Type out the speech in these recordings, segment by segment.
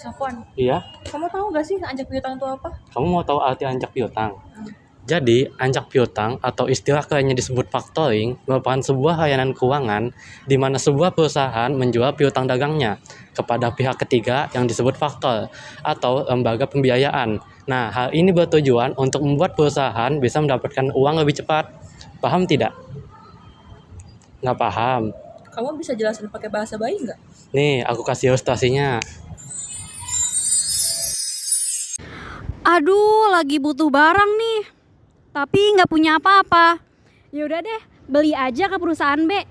Safwan, Iya, kamu tahu gak sih anjak piutang itu apa? kamu mau tahu arti anjak piutang? Jadi, anjak piutang atau istilah lainnya disebut factoring merupakan sebuah layanan keuangan di mana sebuah perusahaan menjual piutang dagangnya kepada pihak ketiga yang disebut faktor atau lembaga pembiayaan. Nah, hal ini bertujuan untuk membuat perusahaan bisa mendapatkan uang lebih cepat. Paham tidak? Nggak paham? Kamu bisa jelasin pakai bahasa bayi nggak? Nih, aku kasih ilustrasinya. Aduh, lagi butuh barang nih, tapi nggak punya apa-apa. Yaudah deh, beli aja ke perusahaan B.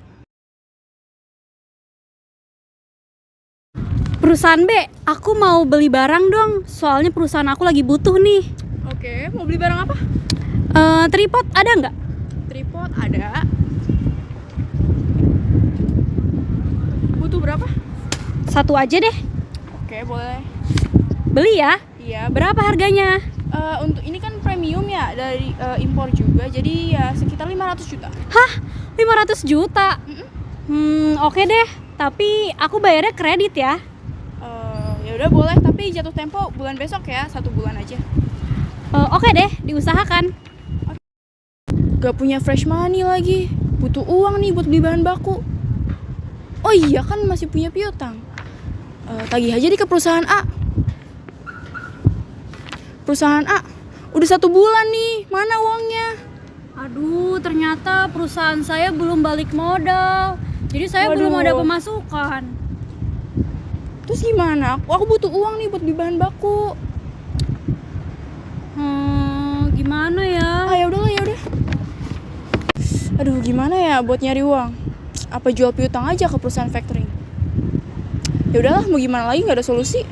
Perusahaan B, aku mau beli barang dong, soalnya perusahaan aku lagi butuh nih. Oke, mau beli barang apa? Tripod ada nggak? Tripod ada. Butuh berapa? Satu aja deh, Oke, boleh. beli ya. Iya, Berapa harganya? untuk ini kan premium ya, dari impor juga, jadi ya sekitar 500 juta. 500 juta. Oke deh, tapi aku bayarnya kredit ya. Ya udah boleh, tapi jatuh tempo bulan besok ya, 1 bulan aja. Oke deh, diusahakan. Gak punya fresh money lagi, butuh uang nih buat beli bahan baku. Oh iya kan masih punya piutang. Tagih aja deh ke perusahaan A. Perusahaan A, udah 1 bulan nih, mana uangnya? Aduh, ternyata perusahaan saya belum balik modal. Jadi saya Waduh. belum ada pemasukan. Terus gimana? Aku butuh uang nih buat beli bahan baku. Gimana ya? Ya udahlah, ya udah. Aduh, gimana ya buat nyari uang? Apa jual piutang aja ke perusahaan factoring? Ya udahlah, mau gimana lagi, nggak ada solusi.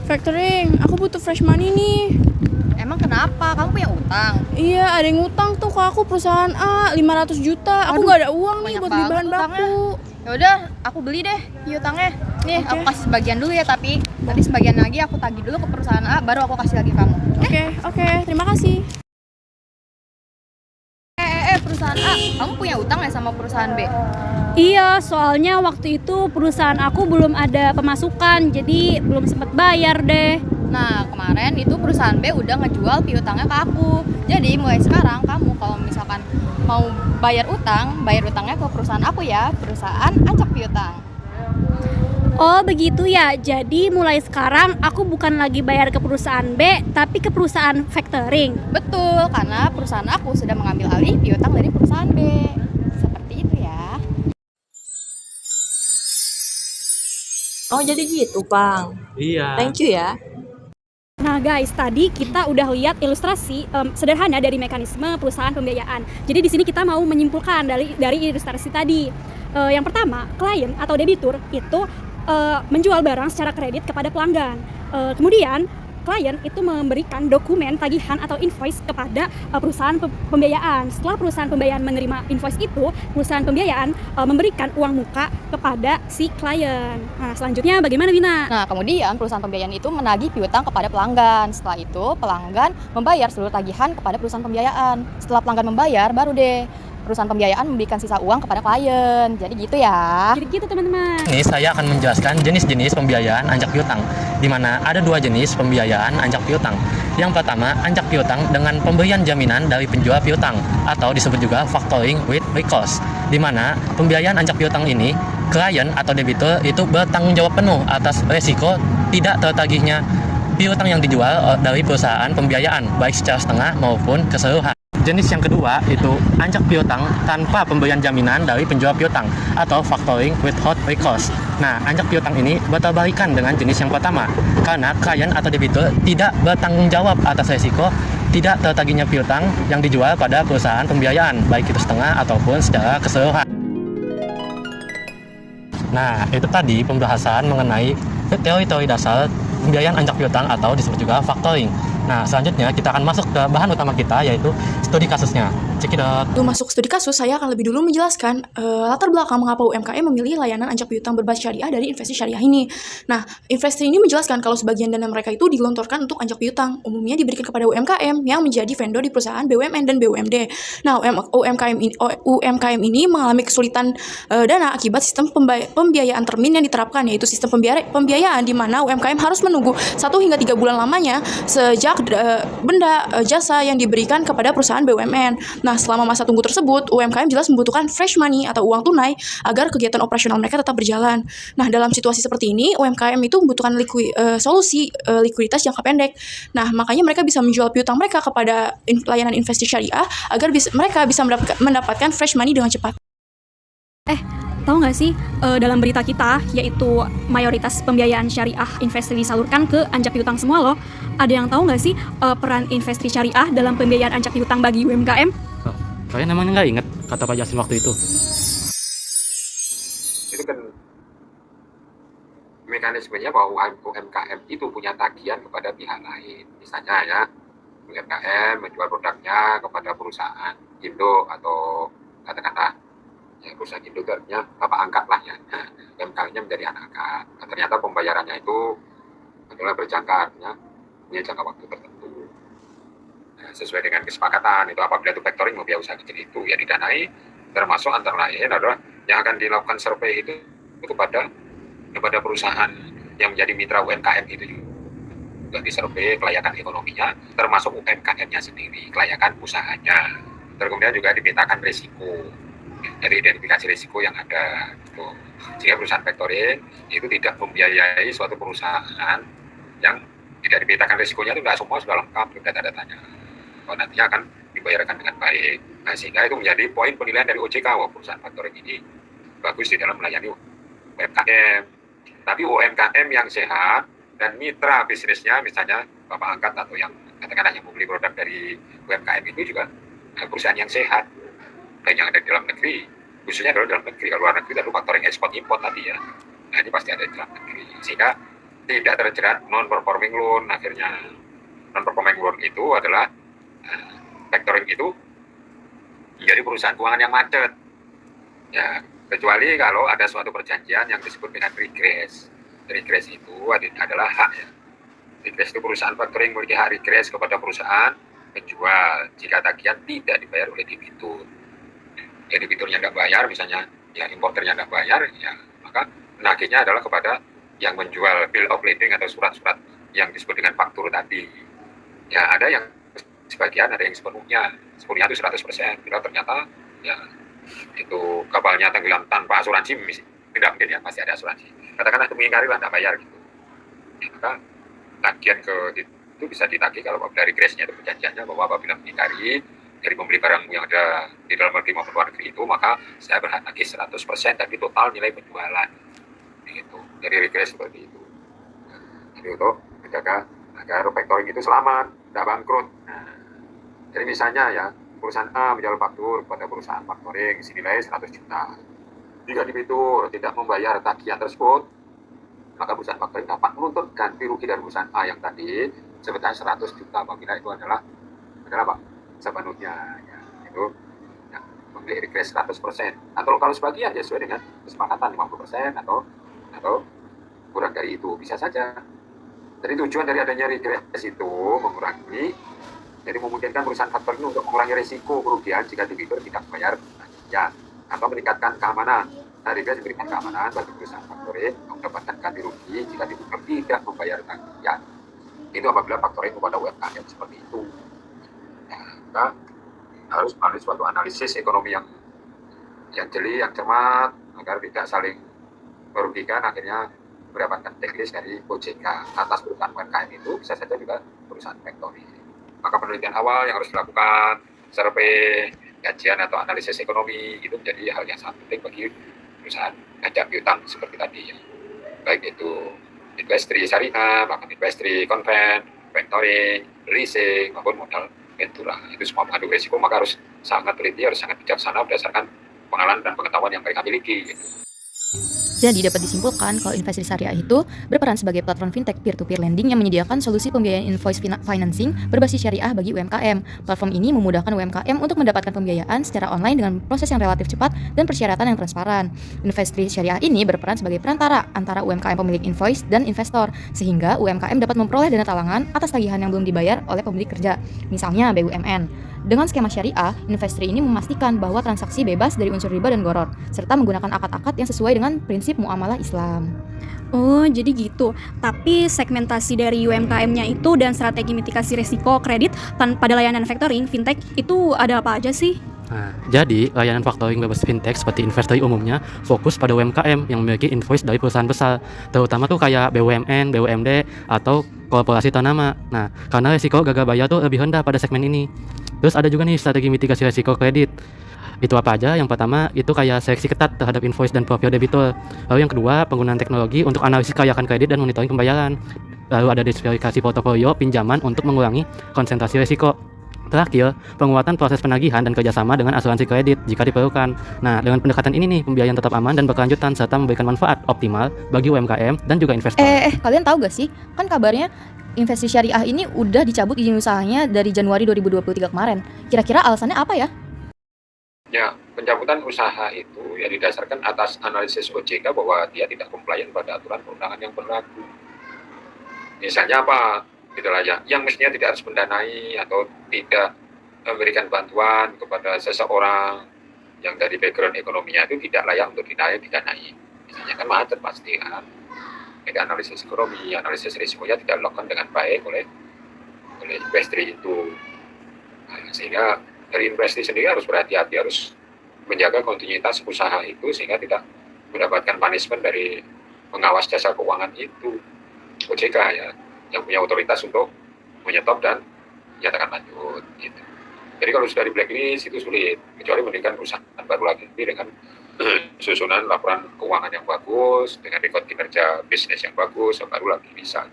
Factoring, aku butuh fresh money nih. Emang kenapa? Kamu punya utang? Iya, ada yang ngutang tuh ke aku perusahaan A 500 juta. Aku Aduh, nggak ada uang nih banyak buat beli banget bahan utangnya. baku. Ya udah, aku beli deh piutangnya. Nih, Oke. aku kasih sebagian dulu ya, tapi nanti sebagian lagi aku tagih dulu ke perusahaan A, baru aku kasih lagi ke kamu. Oke, terima kasih. Perusahaan A, kamu punya utang ya sama perusahaan B? Iya, soalnya waktu itu perusahaan aku belum ada pemasukan, jadi belum sempat bayar deh. Nah, kemarin itu perusahaan B udah ngejual piutangnya ke aku. Jadi mulai sekarang kamu kalau misalkan mau bayar utangnya ke perusahaan aku ya, perusahaan Ancak Piutang. Oh begitu ya, jadi mulai sekarang aku bukan lagi bayar ke perusahaan B, tapi ke perusahaan factoring. Betul, karena perusahaan aku sudah mengambil alih piutang dari perusahaan B. Seperti itu ya. Oh jadi gitu, Pang. Iya. Thank you ya. Nah guys, tadi kita udah lihat ilustrasi sederhana dari mekanisme perusahaan pembiayaan. Jadi di sini kita mau menyimpulkan dari ilustrasi tadi. Yang pertama, klien atau debitur itu menjual barang secara kredit kepada pelanggan. Kemudian klien itu memberikan dokumen tagihan atau invoice kepada perusahaan pembiayaan. Setelah perusahaan pembiayaan menerima invoice itu, perusahaan pembiayaan memberikan uang muka kepada si klien. Nah, selanjutnya bagaimana, Wina? Nah, kemudian perusahaan pembiayaan itu menagih piutang kepada pelanggan. Setelah itu, pelanggan membayar seluruh tagihan kepada perusahaan pembiayaan. Setelah pelanggan membayar, baru deh perusahaan pembiayaan memberikan sisa uang kepada klien. Jadi gitu ya. Jadi gitu teman-teman. Ini saya akan menjelaskan jenis-jenis pembiayaan anjak piutang, di mana ada 2 jenis pembiayaan anjak piutang. Yang pertama, anjak piutang dengan pemberian jaminan dari penjual piutang, atau disebut juga factoring with recourse, di mana pembiayaan anjak piutang ini, klien atau debitur itu bertanggung jawab penuh atas resiko tidak tertagihnya piutang yang dijual dari perusahaan pembiayaan, baik secara setengah maupun keseluruhan. Jenis yang kedua itu anjak piutang tanpa pemberian jaminan dari penjual piutang atau factoring without recourse. Nah, anjak piutang ini berterbalikan dengan jenis yang pertama karena klien atau debitur tidak bertanggung jawab atas resiko tidak tertagihnya piutang yang dijual pada perusahaan pembiayaan, baik itu setengah ataupun secara keseluruhan. Nah, itu tadi pembahasan mengenai teori-teori dasar pembiayaan anjak piutang atau disebut juga factoring. Nah, selanjutnya kita akan masuk ke bahan utama kita, yaitu studi kasusnya. Check it out. Sebelum masuk studi kasus, saya akan lebih dulu menjelaskan latar belakang mengapa UMKM memilih layanan anjak piutang berbasis syariah dari investasi syariah ini. Nah, investasi ini menjelaskan kalau sebagian dana mereka itu digelontorkan untuk anjak piutang, umumnya diberikan kepada UMKM yang menjadi vendor di perusahaan BUMN dan BUMD. Nah, UMKM ini mengalami kesulitan dana akibat sistem pembiayaan termin yang diterapkan, yaitu sistem pembiayaan di mana UMKM harus menunggu 1 hingga 3 bulan lamanya sejak benda jasa yang diberikan kepada perusahaan BUMN. Nah, selama masa tunggu tersebut, UMKM jelas membutuhkan fresh money atau uang tunai agar kegiatan operasional mereka tetap berjalan. Nah, dalam situasi seperti ini, UMKM itu membutuhkan solusi likuiditas jangka pendek. Nah, makanya mereka bisa menjual piutang mereka kepada layanan investasi syariah agar mereka bisa mendapatkan fresh money dengan cepat. Tahu nggak sih, dalam berita kita, yaitu mayoritas pembiayaan syariah investasi disalurkan ke anjak piutang semua loh. Ada yang tahu nggak sih peran investasi syariah dalam pembiayaan anjak piutang bagi UMKM? Kalian emangnya nggak inget kata Pak Jasin waktu itu? Itu kan mekanismenya bahwa UMKM itu punya tagihan kepada pihak lain. Misalnya ya, UMKM menjual produknya kepada perusahaan Indo atau katakanlah ya, perusahaan Indo itu artinya bapak angkat lah ya. Nah, UMKM-nya menjadi anak angkat. Nah, ternyata pembayarannya itu adalah berjangka, artinya punya jangka waktu tertentu. Nah, sesuai dengan kesepakatan itu apabila itu factoring membiayai usaha kecil itu ya didanai, termasuk antara lain adalah yang akan dilakukan survei itu kepada perusahaan yang menjadi mitra UMKM itu juga disurvei kelayakan ekonominya, termasuk UMKM-nya sendiri, kelayakan usahanya. Terus kemudian juga dipetakan risiko, dari identifikasi risiko yang ada. Gitu. Sehingga perusahaan factoring itu tidak membiayai suatu perusahaan yang tidak dipetakan risikonya, itu tidak semua sudah lengkap data-datanya. Nantinya akan dibayarkan dengan baik. Nah, sehingga itu menjadi poin penilaian dari OJK bahwa perusahaan factoring ini bagus di dalam melayani UMKM. Tapi UMKM yang sehat dan mitra bisnisnya, misalnya bapak angkat atau yang katakanlah yang membeli produk dari UMKM itu juga perusahaan yang sehat dan yang ada di dalam negeri, khususnya adalah dalam negeri. Kalau luar negeri lalu factoring ekspor import tadi ya, nah ini pasti ada di dalam negeri, sehingga tidak terjerat non performing loan. Akhirnya non performing loan itu adalah factoring itu menjadi perusahaan keuangan yang macet ya, kecuali kalau ada suatu perjanjian yang disebut dengan regress. Regress itu adalah hak ya. Regress itu perusahaan factoring memiliki hak regress kepada perusahaan penjual jika tagihan tidak dibayar oleh debitur. Ya, debiturnya tidak bayar, misalnya ya importernya tidak bayar, ya maka nagihnya adalah kepada yang menjual bill of lading atau surat-surat yang disebut dengan faktur tadi. Ya, ada yang sebagian, ada yang sepenuhnya itu 100%. Bila ternyata ya itu kapalnya tenggelam tanpa asuransi, tidak mungkin ya, pasti ada asuransi. Katakanlah itu mengingkari lah, tidak bayar gitu. Ya, maka tagihan itu bisa ditagih kalau dari regressnya itu perjanjiannya bahwa apabila mengingkari dari membeli barang yang ada di dalam negeri maupun luar negeri itu, maka saya berhak tagih 100% dari total nilai penjualan. Gitu. Jadi regress seperti itu. Jadi untuk menjaga agar factoring itu selamat, tidak bangkrut. Nah, jadi misalnya ya, perusahaan A menjual faktur kepada perusahaan factoring senilai 100 juta. Jika debitur tidak membayar tagihan tersebut, maka perusahaan factoring dapat menuntut ganti rugi dari perusahaan A yang tadi sebesar 100 juta apabila itu adalah apa? Sepenuhnya ya, itu ya, membeli regress 100%. Atau kalau sebagian ya sesuai dengan kesepakatan 50% atau kurang dari itu, bisa saja. Jadi tujuan dari adanya regress itu mengurangi, jadi memungkinkan perusahaan factoring untuk mengurangi risiko kerugian jika debitur tidak membayar tagihan atau meningkatkan keamanan. Nah, regress memberikan keamanan bagi perusahaan factoring untuk mendapatkan ganti rugi jika debitur tidak membayar tagihan. Itu apabila factoring kepada UMKM seperti itu. Ya, kita harus melalui suatu analisis ekonomi yang jeli, yang cermat, agar tidak saling merugikan. Akhirnya mendapatkan checklist dari OJK atas perusahaan UMKM itu, bisa saja juga perusahaan factoring. Maka penelitian awal yang harus dilakukan, survei, kajian atau analisis ekonomi, itu menjadi hal yang sangat penting bagi perusahaan anjak piutang seperti tadi ya. Baik itu industri syariah, bahkan industri konven, factoring, leasing, maupun modal ventura. Itu semua mengandung risiko, maka harus sangat teliti, harus sangat bijaksana berdasarkan pengalaman dan pengetahuan yang mereka miliki. Gitu. Jadi dapat disimpulkan kalau investasi syariah itu berperan sebagai platform fintech peer-to-peer lending yang menyediakan solusi pembiayaan invoice financing berbasis syariah bagi UMKM. Platform ini memudahkan UMKM untuk mendapatkan pembiayaan secara online dengan proses yang relatif cepat dan persyaratan yang transparan. Investasi syariah ini berperan sebagai perantara antara UMKM pemilik invoice dan investor, sehingga UMKM dapat memperoleh dana talangan atas tagihan yang belum dibayar oleh pemilik kerja, misalnya BUMN. Dengan skema syariah, investasi ini memastikan bahwa transaksi bebas dari unsur riba dan gharar, serta menggunakan akad-akad yang sesuai dengan prinsip muamalah Islam. Oh, jadi gitu. Tapi segmentasi dari UMKM-nya itu dan strategi mitigasi risiko kredit pada layanan factoring fintech itu ada apa aja sih? Nah, jadi layanan factoring berbasis fintech seperti investasi umumnya fokus pada UMKM yang memiliki invoice dari perusahaan besar, terutama tuh kayak BUMN, BUMD, atau korporasi ternama. Nah, karena risiko gagal bayar tuh lebih rendah pada segmen ini. Terus ada juga nih strategi mitigasi risiko kredit. Itu apa aja? Yang pertama itu kayak seleksi ketat terhadap invoice dan profil debitur. Lalu yang kedua, penggunaan teknologi untuk analisis kelayakan kredit dan monitoring pembayaran. Lalu ada diversifikasi portofolio pinjaman untuk mengurangi konsentrasi risiko. Terakhir, penguatan proses penagihan dan kerjasama dengan asuransi kredit jika diperlukan. Nah, dengan pendekatan ini nih, pembiayaan tetap aman dan berkelanjutan serta memberikan manfaat optimal bagi UMKM dan juga investor. Kalian tahu gak sih? Kan kabarnya investasi syariah ini udah dicabut izin usahanya dari Januari 2023 kemarin. Kira-kira alasannya apa ya? Ya, pencabutan usaha itu ya didasarkan atas analisis OJK bahwa dia tidak komplain pada aturan perundangan yang berlaku. Misalnya apa? Itulah ya, yang mestinya tidak harus mendanai atau tidak memberikan bantuan kepada seseorang yang dari background ekonominya itu tidak layak untuk didanai. Misalnya kan macet pasti kan. Ada analisis ekonomi, analisis risikonya tidak dilakukan dengan baik oleh investri itu. Nah, sehingga dari investri sendiri harus berhati-hati, harus menjaga kontinuitas usaha itu sehingga tidak mendapatkan punishment dari pengawas jasa keuangan itu, OJK ya, yang punya otoritas untuk menyetop dan menyatakan lanjut gitu. Jadi kalau sudah di blacklist itu sulit, kecuali mendirikan perusahaan baru lagi dengan susunan laporan keuangan yang bagus, dengan rekod kinerja bisnis yang bagus, yang baru lagi bisa.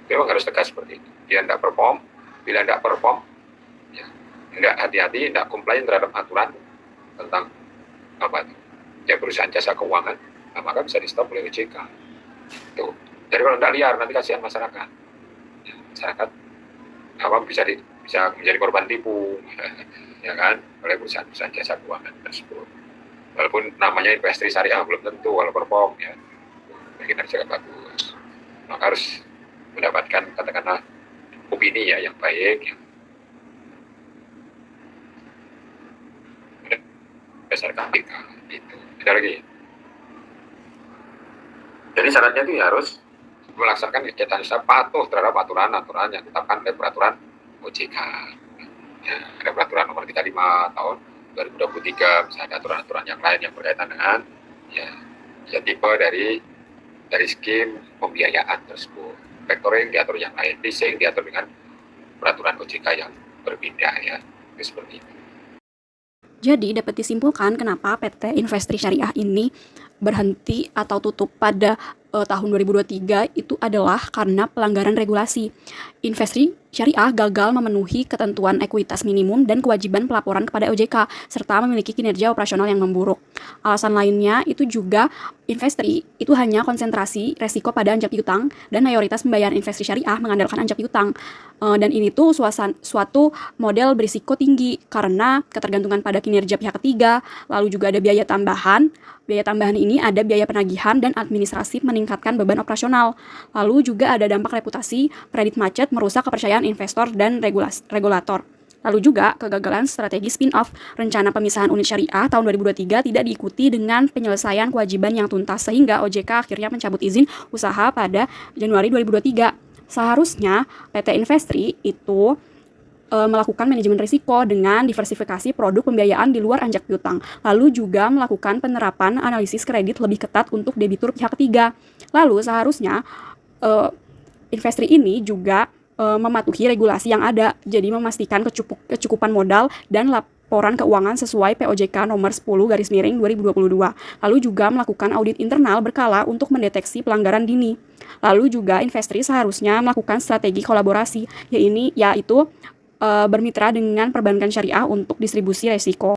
Memang harus tegas seperti itu. Dia tidak perform, bila tidak perform, ya, tidak hati-hati, tidak komplain terhadap aturan tentang apa itu, ya perusahaan jasa keuangan, nah, maka bisa di stop oleh OJK. Tuh. Jadi kalau tidak liar, nanti kasihan masyarakat. Ya, masyarakat apa bisa menjadi korban tipu, ya kan, oleh perusahaan jasa keuangan tersebut. Walaupun namanya investasi syariah belum tentu kalau perform ya, kinerja bagus, maka harus mendapatkan katakanlah opini ya yang baik, yang berdasarkan etika itu. Ada lagi. Jadi syaratnya itu harus melaksanakan kegiatan usaha patuh terhadap aturan-aturan yang ditetapkan oleh peraturan OJK. Ya, ada peraturan nomor 35 tahun 2023, misalnya ada aturan-aturan yang lain yang berkaitan dengan ya tipe dari skim pembiayaan tersebut. Factoring diatur yang lain, leasing diatur dengan peraturan OJK yang berbeda ya. Itu seperti itu. Jadi dapat disimpulkan kenapa PT Investri Syariah ini berhenti atau tutup pada tahun 2023 itu adalah karena pelanggaran regulasi. Investri Syariah gagal memenuhi ketentuan ekuitas minimum dan kewajiban pelaporan kepada OJK serta memiliki kinerja operasional yang memburuk. Alasan lainnya itu juga Investri itu hanya konsentrasi resiko pada anjak piutang dan mayoritas pembayaran investasi syariah mengandalkan anjak piutang. Dan ini tuh suatu model berisiko tinggi karena ketergantungan pada kinerja pihak ketiga, lalu juga ada biaya tambahan. Biaya tambahan ini ada biaya penagihan dan administrasi meningkatkan beban operasional. Lalu juga ada dampak reputasi, kredit macet merusak kepercayaan investor dan regulator. Lalu juga kegagalan strategi spin-off rencana pemisahan unit syariah tahun 2023 tidak diikuti dengan penyelesaian kewajiban yang tuntas sehingga OJK akhirnya mencabut izin usaha pada Januari 2023. Seharusnya PT Investri itu melakukan manajemen risiko dengan diversifikasi produk pembiayaan di luar anjak piutang. Lalu juga melakukan penerapan analisis kredit lebih ketat untuk debitur pihak ketiga. Lalu seharusnya Investri ini juga mematuhi regulasi yang ada, jadi memastikan kecukupan modal dan laporan keuangan sesuai POJK nomor 10/2022. Lalu juga melakukan audit internal berkala untuk mendeteksi pelanggaran dini. Lalu juga Investri seharusnya melakukan strategi kolaborasi, yaitu bermitra dengan perbankan syariah untuk distribusi resiko.